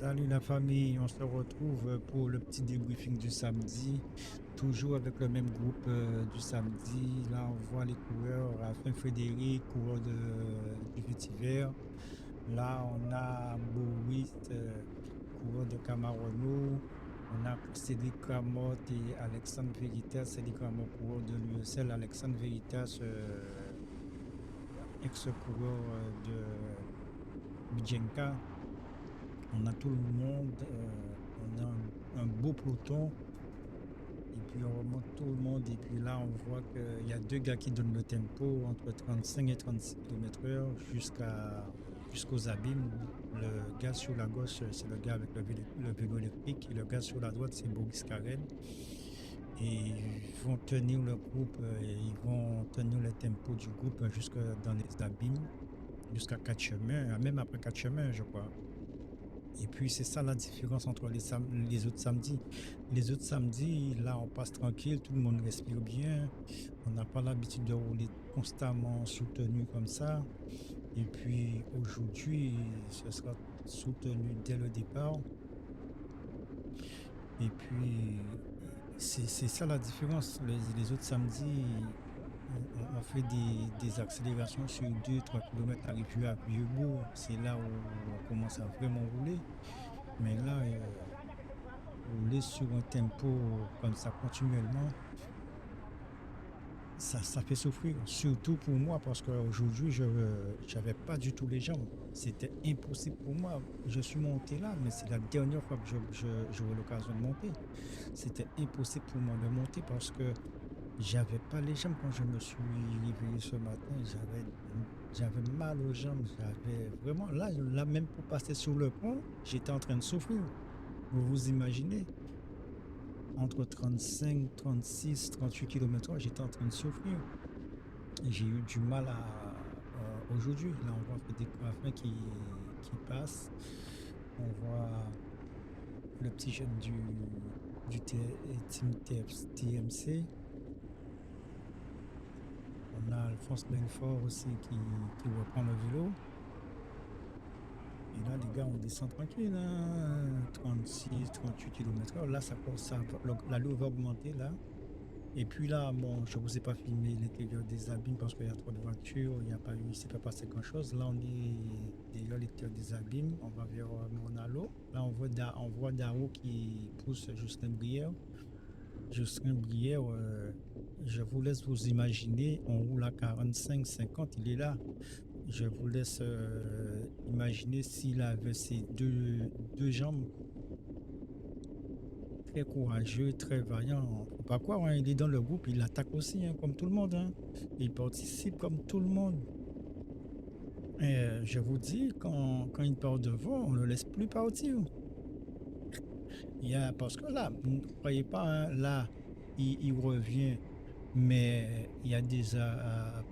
Salut la famille, on se retrouve pour le petit débriefing du samedi, toujours avec le même groupe du samedi. Là, on voit les coureurs, Rafin Frédéric, coureur du vétiver. Là, on a Boris, coureur de Camarono. On a Cédric Ramotte et Alexandre Veritas, Cédric Ramotte, coureur de l'USL. Alexandre Veritas, ex-coureur de Bijenka. On a tout le monde, on a un beau peloton, et puis on remonte tout le monde, et puis là on voit qu'il y a deux gars qui donnent le tempo entre 35 et 36 km/h jusqu'aux abîmes. Le gars sur la gauche, c'est le gars avec le vélo électrique, et le gars sur la droite, c'est Boris Karen. Et ils vont tenir le groupe, et ils vont tenir le tempo du groupe jusque dans les abîmes, jusqu'à 4 chemins, même après 4 chemins, je crois. Et puis c'est ça la différence entre les autres samedis. Les autres samedis, là on passe tranquille, tout le monde respire bien. On n'a pas l'habitude de rouler constamment soutenu comme ça. Et puis aujourd'hui, ce sera soutenu dès le départ. Et puis c'est ça la différence. Les autres samedis, on fait des accélérations sur 2-3 km à Rivière à Vieux-Bourg. C'est là où on commence à vraiment rouler. Mais là, rouler sur un tempo comme ça continuellement, ça fait souffrir. Surtout pour moi, parce qu'aujourd'hui, je n'avais pas du tout les jambes. C'était impossible pour moi. Je suis monté là, mais c'est la dernière fois que j'aurai l'occasion de monter. C'était impossible pour moi de monter parce que j'avais pas les jambes quand je me suis réveillé ce matin. J'avais mal aux jambes. J'avais vraiment, là, même pour passer sur le pont, j'étais en train de souffrir. Vous vous imaginez? Entre 35, 36, 38 km/h, j'étais en train de souffrir. Et j'ai eu du mal aujourd'hui. Là, on voit des Raffin qui passe. On voit le petit jeune du Team TMC. On a Alphonse Belfort aussi qui reprend le vélo. Et là, les gars, on descend tranquille, hein, 36, 38 km/h. Là, l'allure va augmenter, là. Et puis là, bon, je ne vous ai pas filmé l'intérieur des abîmes parce qu'il y a trop de voitures, il ne s'est pas passé grand-chose. Là, on est derrière l'intérieur des abîmes, on va vers Monalo. Là, on voit Daro qui pousse Justin Brière. Justin Brière, je vous laisse vous imaginer, on roule à 45, 50, il est là. Je vous laisse imaginer s'il avait ses deux jambes. Très courageux, très vaillant. Faut pas croire, hein, il est dans le groupe, il attaque aussi, hein, comme tout le monde. Hein. Il participe comme tout le monde. Et je vous dis, quand il part devant, on ne le laisse plus partir. Parce que là, ne croyez pas, hein, là, il revient, mais il y a déjà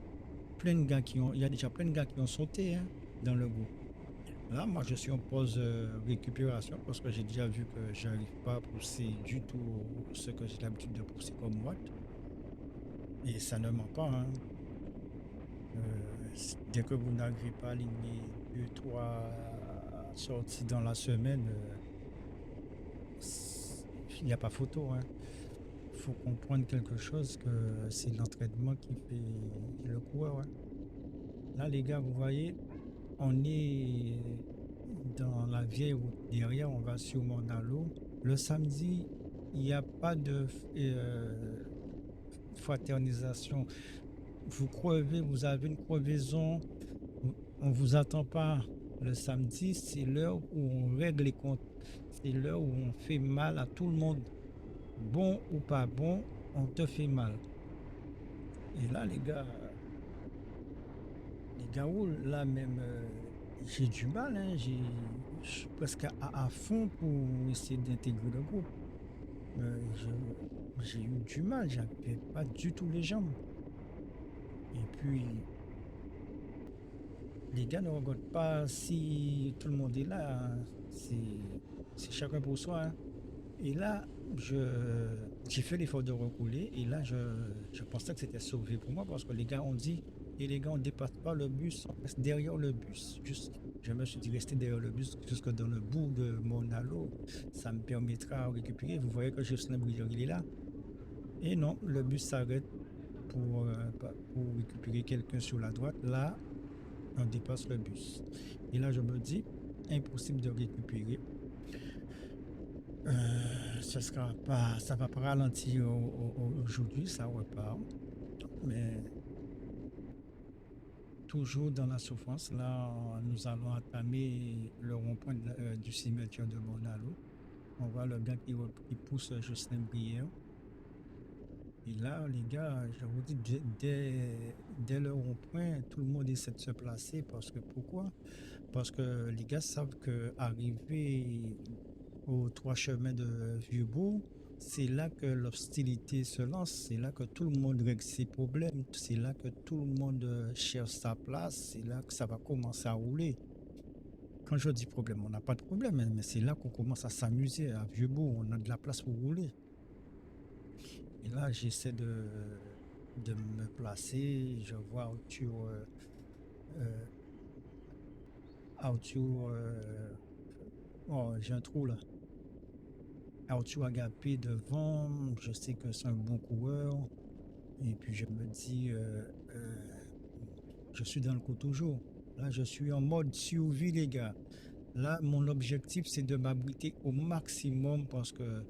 il y a déjà plein de gars qui ont sauté, hein, dans le groupe. Là, moi, je suis en pause récupération parce que j'ai déjà vu que je n'arrive pas à pousser du tout ce que j'ai l'habitude de pousser comme watt. Et ça ne ment pas. Hein. Dès que vous n'arrivez pas à aligner 2, 3 sorties dans la semaine, il n'y a pas photo. Hein. Il faut comprendre quelque chose que c'est l'entraînement qui fait le coureur. Hein. Là, les gars, vous voyez, on est dans la vieille route. Derrière, on va sur Monalo. Le samedi, il n'y a pas de fraternisation. Vous crevez, vous avez une crevaison, on ne vous attend pas. Le samedi, c'est l'heure où on règle les comptes. C'est l'heure où on fait mal à tout le monde. Bon ou pas bon, on te fait mal. Et là, les gars roulent. Là, même, j'ai du mal. Hein, je suis presque à fond pour essayer d'intégrer le groupe. J'ai eu du mal, j'avais pas du tout les jambes. Et puis, les gars ne regardent pas si tout le monde est là. Hein. C'est chacun pour soi. Hein. Et là, j'ai fait l'effort de recouler. Et là, je pensais que c'était sauvé pour moi parce que les gars ont dit Et les gars, on ne dépasse pas le bus, on reste derrière le bus. Je me suis dit rester derrière le bus jusque dans le bout de Monalo. Ça me permettra de récupérer. Vous voyez que Jocelyn Brière, il est là. Et non, le bus s'arrête pour récupérer quelqu'un sur la droite. Là, on dépasse le bus. Et là, je me dis, impossible de récupérer. Ça va pas ralentir aujourd'hui, ça repart. Mais toujours dans la souffrance, là, nous allons entamer le rond-point du cimetière de Monalo. On voit le gars qui pousse Jocelyn Brière. Et là, les gars, je vous dis, dès le rond-point, tout le monde essaie de se placer. Parce que pourquoi? Parce que les gars savent que arriver aux trois chemins de Vieux-Bourg, c'est là que l'hostilité se lance, c'est là que tout le monde règle ses problèmes, c'est là que tout le monde cherche sa place, c'est là que ça va commencer à rouler. Quand je dis problème, on n'a pas de problème, hein, mais c'est là qu'on commence à s'amuser. À Vieux-Bourg, on a de la place pour rouler. Et là, j'essaie de me placer, je vois Arthur, oh, j'ai un trou là. Arthur Agapé devant, je sais que c'est un bon coureur. Et puis je me dis, je suis dans le coup toujours. Là, je suis en mode survie, les gars. Là, mon objectif, c'est de m'abriter au maximum parce que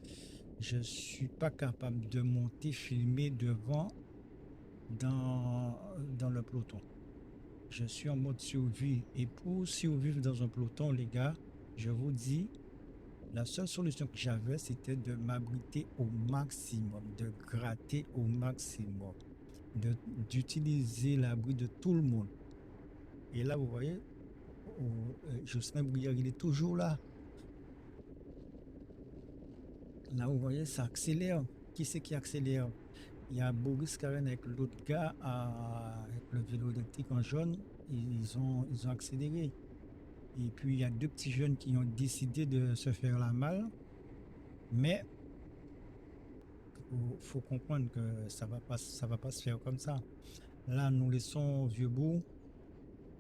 je suis pas capable de monter, filmer devant dans le peloton. Je suis en mode survie. Et pour survivre dans un peloton, les gars, je vous dis, la seule solution que j'avais, c'était de m'abriter au maximum, de gratter au maximum, d'utiliser l'abri de tout le monde. Et là, vous voyez, Jocelyn Brière, il est toujours là. Là, vous voyez, ça accélère. Qui c'est qui accélère? Il y a Boris Karen avec l'autre gars avec le vélo électrique en jaune. Ils ont accéléré. Et puis, il y a deux petits jeunes qui ont décidé de se faire la malle. Mais faut comprendre que ça va pas se faire comme ça. Là, nous laissons Vieux-Bourg.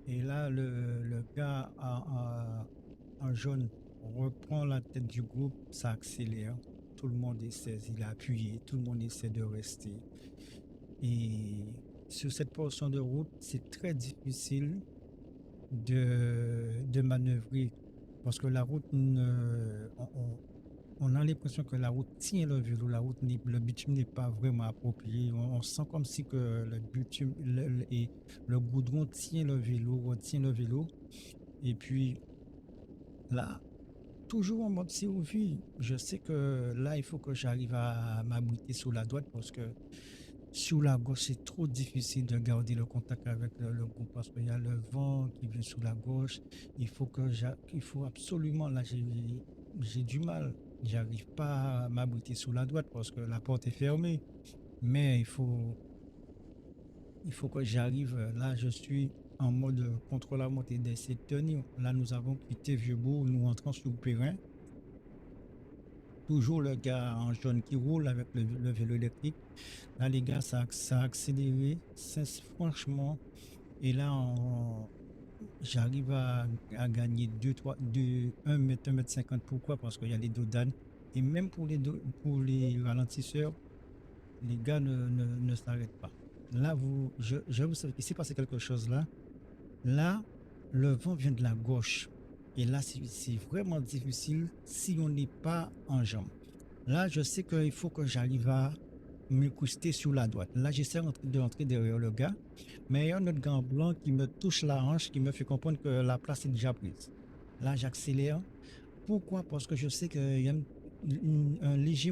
Et là, le gars en jaune reprend la tête du groupe, ça accélère. Tout le monde essaie, il a appuyé, tout le monde essaie de rester. Et sur cette portion de route, c'est très difficile de manœuvrer parce que la route, on a l'impression que la route tient le vélo, le bitume n'est pas vraiment approprié. On sent comme si que le bitume et le goudron tient le vélo, retient le vélo. Et puis là, toujours en mode survie, je sais que là, il faut que j'arrive à m'abriter sur la droite parce que sur la gauche, c'est trop difficile de garder le contact avec le groupe parce qu'il y a le vent qui vient sur la gauche. Il faut absolument, là, j'ai du mal. J'arrive pas à m'abriter sur la droite parce que la porte est fermée. Mais il faut que j'arrive. Là, je suis en mode contre la montée d'essayer de tenir. Là, nous avons quitté Vieux-Bourg, nous entrons sur le Perrin. Toujours le gars en jaune qui roule avec le vélo électrique. Là, les gars, ça a accéléré, franchement. Et là, j'arrive à gagner 1 mètre, 1 mètre 50. Pourquoi? Parce qu'il y a les dodanes. Et même pour les ralentisseurs, les gars ne s'arrêtent pas. Là, je vous savez, il s'est passé quelque chose là. Là, le vent vient de la gauche. Et là, c'est vraiment difficile si on n'est pas en jambe. Là, je sais qu'il faut que j'arrive à me coucher sur la droite. Là, j'essaie de rentrer derrière le gars. Mais il y a un autre gant blanc qui me touche la hanche, qui me fait comprendre que la place est déjà prise. Là, j'accélère. Pourquoi? Parce que je sais qu'il y a un léger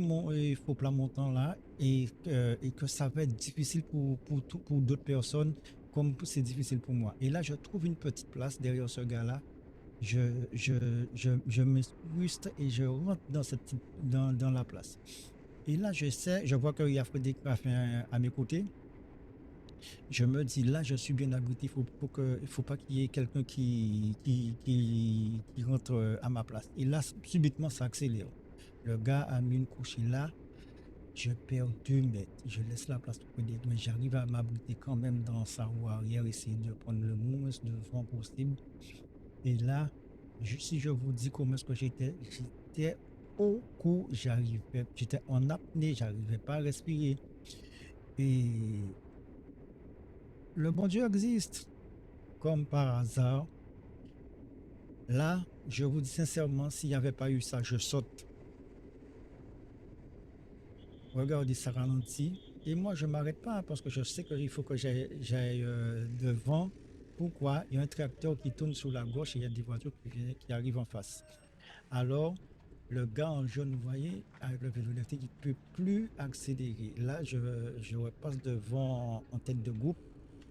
faux plat montant là et que ça va être difficile pour d'autres personnes comme c'est difficile pour moi. Et là, je trouve une petite place derrière ce gars-là. Je me frustre et je rentre dans la place. Et là, je vois qu'il y a Frédéric Raffin à mes côtés. Je me dis, là, je suis bien abrité. Il faut pas qu'il y ait quelqu'un qui rentre à ma place. Et là, subitement, ça accélère. Le gars a mis une couche là. Je perds 2 mètres. Je laisse la place pour des mais j'arrive à m'abriter quand même dans sa roue arrière, essayer de prendre le moins de vent possible. Et là, si je vous dis comment est-ce que j'étais au cou, j'étais en apnée, j'arrivais pas à respirer. Et le bon Dieu existe, comme par hasard. Là, je vous dis sincèrement, s'il n'y avait pas eu ça, je saute. Regardez, ça ralentit. Et moi, je ne m'arrête pas parce que je sais qu'il faut que j'aille devant. Pourquoi? Il y a un tracteur qui tourne sur la gauche et il y a des voitures qui arrivent en face. Alors, le gars en jaune, vous voyez, avec le vélo électrique, il ne peut plus accélérer. Là, je repasse devant en tête de groupe.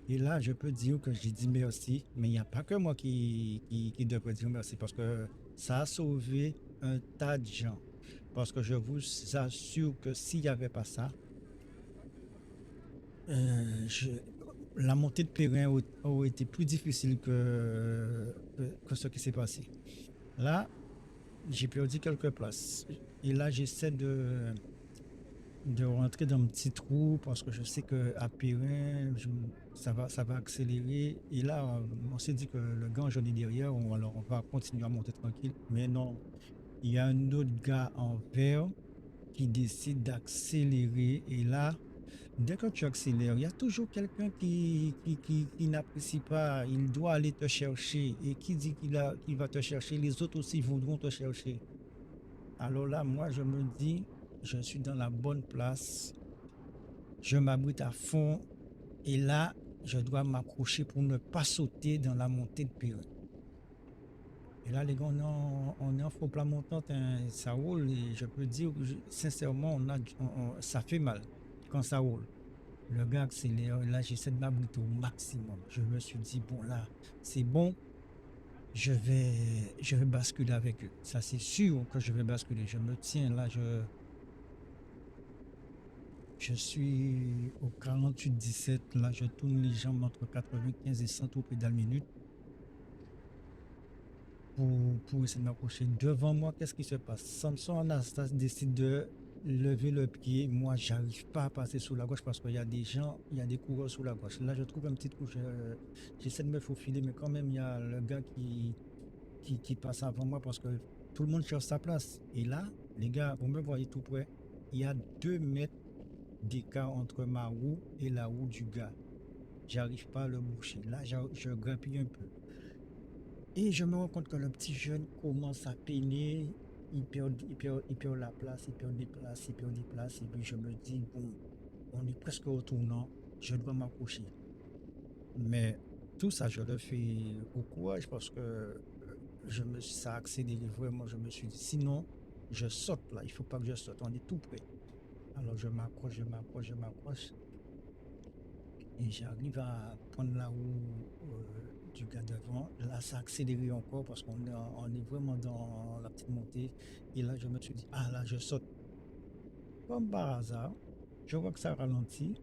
Et là, je peux dire que j'ai dit merci, mais il n'y a pas que moi qui devrais dire merci parce que ça a sauvé un tas de gens. Parce que je vous assure que s'il n'y avait pas ça, je, la montée de Périn aurait été plus difficile que ce qui s'est passé. Là, j'ai perdu quelques places. Et là, j'essaie de rentrer dans un petit trou parce que je sais qu'à Périn, ça va accélérer. Et là, on s'est dit que le gars jaune est derrière, alors on va continuer à monter tranquille. Mais non, il y a un autre gars en vert qui décide d'accélérer. Et là, dès que tu accélères, il y a toujours quelqu'un qui n'apprécie pas. Il doit aller te chercher. Et qui dit qu'il va te chercher, les autres aussi voudront te chercher. Alors là, moi, je me dis, je suis dans la bonne place. Je m'abrite à fond. Et là, je dois m'accrocher pour ne pas sauter dans la montée de Périn. Et là, les gars, on est en faux plat montante, hein, ça roule. Et je peux dire, sincèrement, ça fait mal quand ça roule. Le gars accélère. Là, j'essaie de m'abriter au maximum. Je me suis dit, bon, là, c'est bon. Je vais basculer avec eux. Ça, c'est sûr que je vais basculer. Je me tiens là. Je suis au 48-17. Là, je tourne les jambes entre 95 et 100 tours pédales minute pour essayer de m'approcher. Devant moi, qu'est-ce qui se passe? Samson Anastas décide de lever le pied. Moi, j'arrive pas à passer sous la gauche parce qu'il y a des gens, il y a des coureurs sous la gauche. Là, je trouve un petit trou. J'essaie de me faufiler, mais quand même, il y a le gars qui passe avant moi parce que tout le monde cherche sa place. Et là, les gars, vous me voyez tout près, il y a 2 mètres d'écart entre ma roue et la roue du gars. J'arrive pas à le boucher. Là, je grappille un peu. Et je me rends compte que le petit jeune commence à peiner. Il perd la place, il perd des places, il perd des places. Et puis je me dis, bon, on est presque au tournant, je dois m'accrocher. Mais tout ça, je le fais au courage parce que ça a accéléré vraiment. Je me suis dit, sinon, je saute là, il ne faut pas que je saute, on est tout près. Alors je m'accroche, je m'accroche, je m'accroche. Et j'arrive à prendre la roue du gars devant. Là, ça a accéléré encore parce on est vraiment dans la petite montée. Et là, je me suis dit, ah là, je saute. Comme par hasard, je vois que ça ralentit.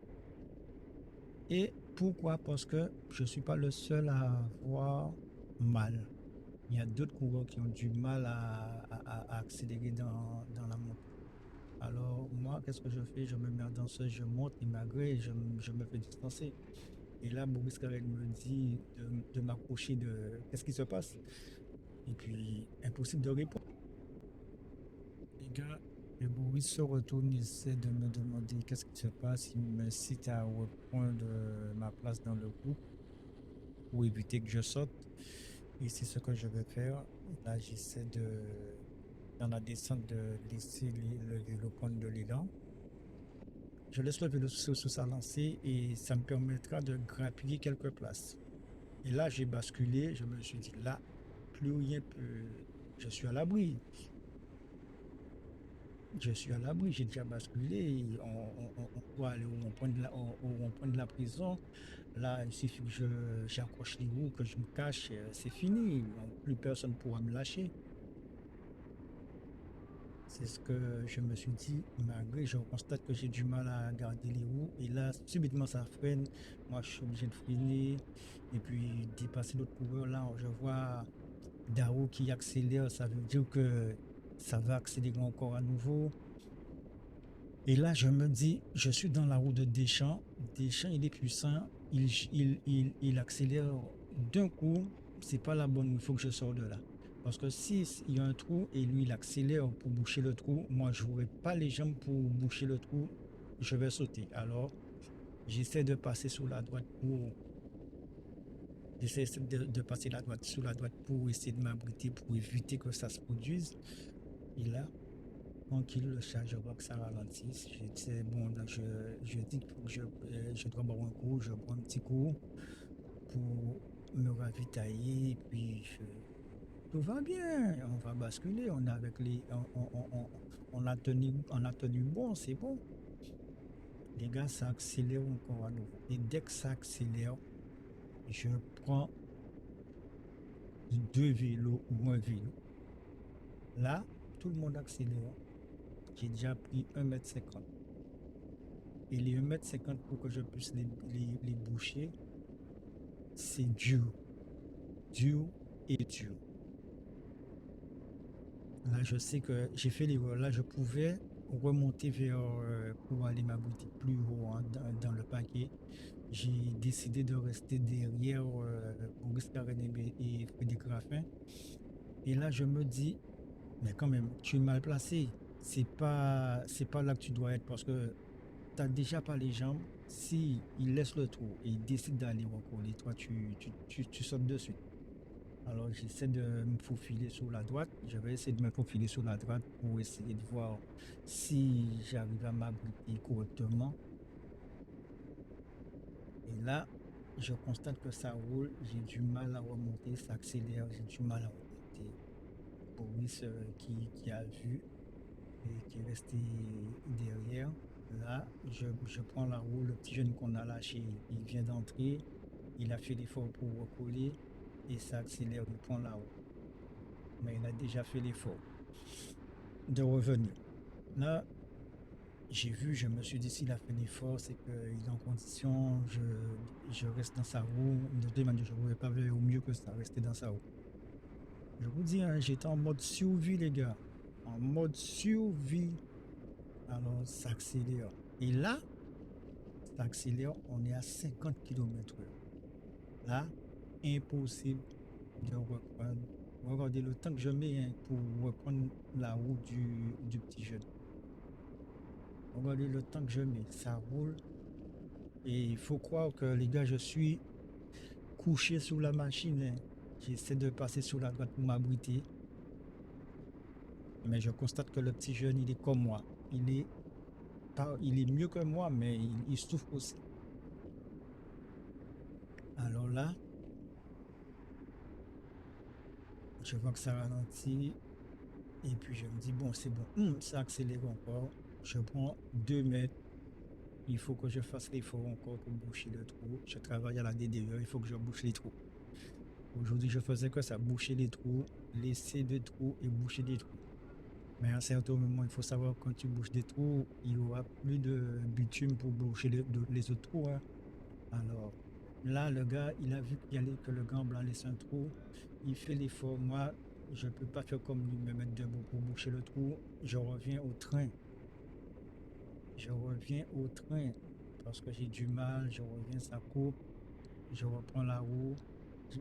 Et pourquoi? Parce que je ne suis pas le seul à avoir mal. Il y a d'autres coureurs qui ont du mal à accélérer dans la montée. Alors, moi, qu'est-ce que je fais? Je me mets en danseuse, je monte, et malgré, je me fais distancer. Et là, Boris Karel me dit de m'approcher de qu'est-ce qui se passe. Et puis, impossible de répondre. Les gars, et Boris se retourne, il essaie de me demander qu'est-ce qui se passe. Il me cite à reprendre ma place dans le groupe pour éviter que je saute. Et c'est ce que je vais faire. Là, j'essaie dans la descente, de laisser le vélo prendre de l'élan. Je laisse le vélo sur sa lancée et ça me permettra de grappiller quelques places. Et là, j'ai basculé, je me suis dit, là, plus rien peut. Je suis à l'abri. Je suis à l'abri, j'ai déjà basculé. On doit aller où on prend de la prison. Là, il suffit que j'accroche les roues, que je me cache, c'est fini. Plus personne ne pourra me lâcher. C'est ce que je me suis dit, malgré je constate que j'ai du mal à garder les roues. Et là, subitement, ça freine. Moi, je suis obligé de freiner. Et puis, dépasser l'autre coureur. Là, je vois Dao qui accélère. Ça veut dire que ça va accélérer encore à nouveau. Et là, je me dis, je suis dans la roue de Deschamps. Deschamps, il est puissant. Il accélère d'un coup. C'est pas la bonne. Il faut que je sorte de là. Parce que si il y a un trou et lui, il accélère pour boucher le trou, moi, je n'aurai pas les jambes pour boucher le trou. Je vais sauter. Alors, j'essaie de passer sur la droite pour. J'essaie de passer la droite sur la droite pour essayer de m'abriter, pour éviter que ça se produise. Et là, tranquille, le chat, je vois que ça ralentit. Je dis, bon, là, je dis qu'il faut que je dois boire un coup, je bois un petit coup pour me ravitailler. Et puis, tout va bien, on va basculer. On, est avec les, on a tenu bon, c'est bon. Les gars, ça accélère encore à nouveau. Et dès que ça accélère, je prends deux vélos ou un vélo. Là, tout le monde accélère. J'ai déjà pris 1,50 m. Et les 1,50 m pour que je puisse les boucher, c'est dur, dur et dur. Là, je sais que j'ai fait l'erreur. Là, je pouvais remonter vers pour aller m'abriter plus haut hein, dans le paquet. J'ai décidé de rester derrière Boris Karen et Frédéric Raffin. Et là, je me dis, mais quand même, tu es mal placé. C'est pas là que tu dois être parce que tu n'as déjà pas les jambes. Si il laisse le trou et il décide d'aller recoller, toi, tu sautes dessus. Alors, j'essaie de me faufiler sur la droite. Je vais essayer de me faufiler sur la droite pour essayer de voir si j'arrive à m'abriter correctement. Et là, je constate que ça roule. J'ai du mal à remonter, ça accélère. J'ai du mal à remonter. Boris qui a vu et qui est resté derrière. Là, je prends la roue. Le petit jeune qu'on a lâché, il vient d'entrer. Il a fait l'effort pour recoller et ça accélère. Il prend la roue. Mais il a déjà fait l'effort de revenir. Là, j'ai vu, je me suis dit, s'il a fait l'effort, c'est qu'il est en condition, je reste dans sa roue. De toute manière, je ne pourrais pas faire au mieux que ça, rester dans sa roue. Je vous dis, hein, j'étais en mode survie, les gars. En mode survie. Alors, ça accélère. Et là, ça accélère, on est à 50 km/h. Là, impossible de reprendre. Regardez le temps que je mets hein, pour reprendre la route du petit jeune. Regardez le temps que je mets. Ça roule. Et il faut croire que les gars, je suis couché sous la machine. Hein. J'essaie de passer sur la droite pour m'abriter. Mais je constate que le petit jeune, il est comme moi. Il est mieux que moi, mais il souffre aussi. Alors là, je vois que ça ralentit. Et puis je me dis, bon, c'est bon. Ça accélère encore. Je prends 2 mètres. Il faut que je fasse l'effort encore pour boucher le trou. Je travaille à la DDE, il faut que je bouche les trous. Aujourd'hui, je faisais que ça, boucher les trous, laisser des trous et boucher des trous. Mais à un certain moment, il faut savoir que quand tu bouches des trous, il n'y aura plus de bitume pour boucher les autres trous. Hein. Alors là, le gars, il a vu que le grand blanc laisse un trou. Il fait l'effort. Moi, je ne peux pas faire comme lui, me mettre debout pour boucher le trou. Je reviens au train. Je reviens au train parce que j'ai du mal. Je reviens, ça coupe. Je reprends la roue.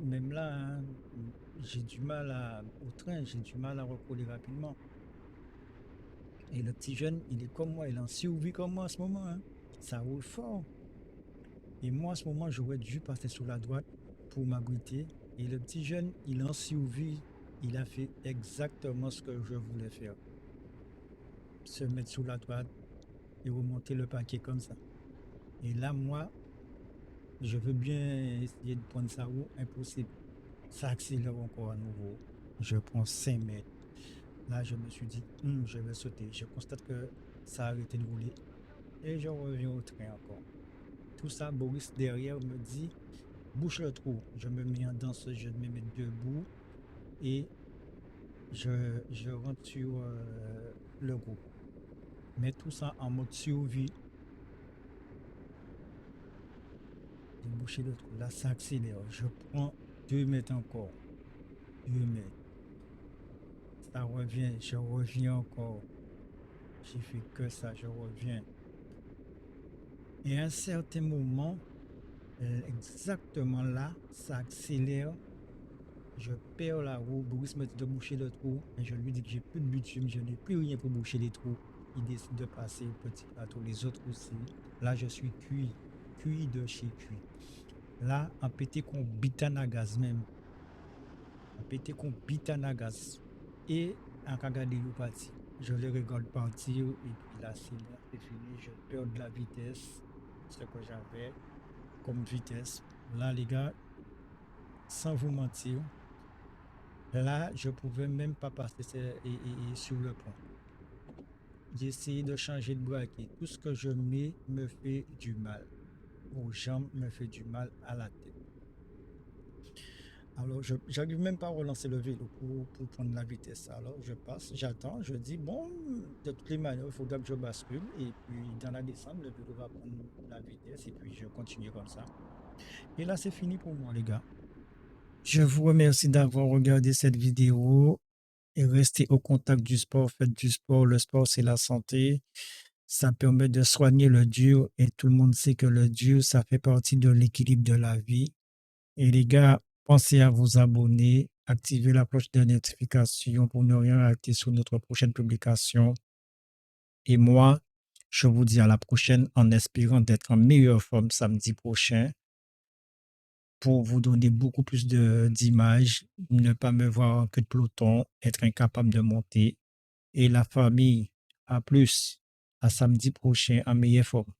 Même là, hein, j'ai du mal au train. J'ai du mal à recoller rapidement. Et le petit jeune, il est comme moi. Il en survit comme moi en ce moment. Hein. Ça roule fort. Et moi, à ce moment, j'aurais dû passer sur la droite pour m'abriter. Et le petit jeune, il en survit. Il a fait exactement ce que je voulais faire. Se mettre sur la droite et remonter le paquet comme ça. Et là, moi, je veux bien essayer de prendre sa roue. Impossible. Ça accélère encore à nouveau. Je prends 5 mètres. Là, je me suis dit, je vais sauter. Je constate que ça a arrêté de rouler. Et je reviens au train encore. Tout ça, Boris derrière me dit, bouche le trou. Je me mets en danse, je me mets debout et je rentre sur le groupe. Mais tout ça en mode survie. J'ai bouché le trou. Là, ça accélère. Je prends 2 mètres encore. 2 mètres. Ça revient, je reviens encore. J'ai fait que ça, je reviens. Et à un certain moment, exactement là, ça accélère. Je perds la roue. Bruce me dit de boucher le trou. Et je lui dis que j'ai plus de bitume, je n'ai plus rien pour boucher les trous. Il décide de passer au petit bateau, les autres aussi. Là, je suis cuit. Cuit de chez cuit. Là, en pété qu'on bitane à gaz même. En pété qu'on bitane à gaz. Et en regardé le parti. Je le regarde partir. Et puis là, c'est fini. Je perds de la vitesse. Ce que j'avais comme vitesse. Là, les gars, sans vous mentir, là, je pouvais même pas passer sur le pont. J'ai essayé de changer de braquet. Tout ce que je mets me fait du mal. Aux jambes me fait du mal à la tête. Alors, je n'arrive même pas à relancer le vélo pour prendre la vitesse. Alors, je passe, j'attends, je dis, bon, de toutes les manières, il faudra que je bascule. Et puis, dans la descente, le vélo va prendre la vitesse. Et puis, je continue comme ça. Et là, c'est fini pour moi, les gars. Je vous remercie d'avoir regardé cette vidéo et restez au contact du sport. Faites du sport. Le sport, c'est la santé. Ça permet de soigner le dur et tout le monde sait que le dur, ça fait partie de l'équilibre de la vie. Et les gars, pensez à vous abonner, activez la cloche de notification pour ne rien rater sur notre prochaine publication. Et moi, je vous dis à la prochaine en espérant d'être en meilleure forme samedi prochain pour vous donner beaucoup plus d'images, ne pas me voir en queue de peloton, être incapable de monter. Et la famille, à plus, à samedi prochain en meilleure forme.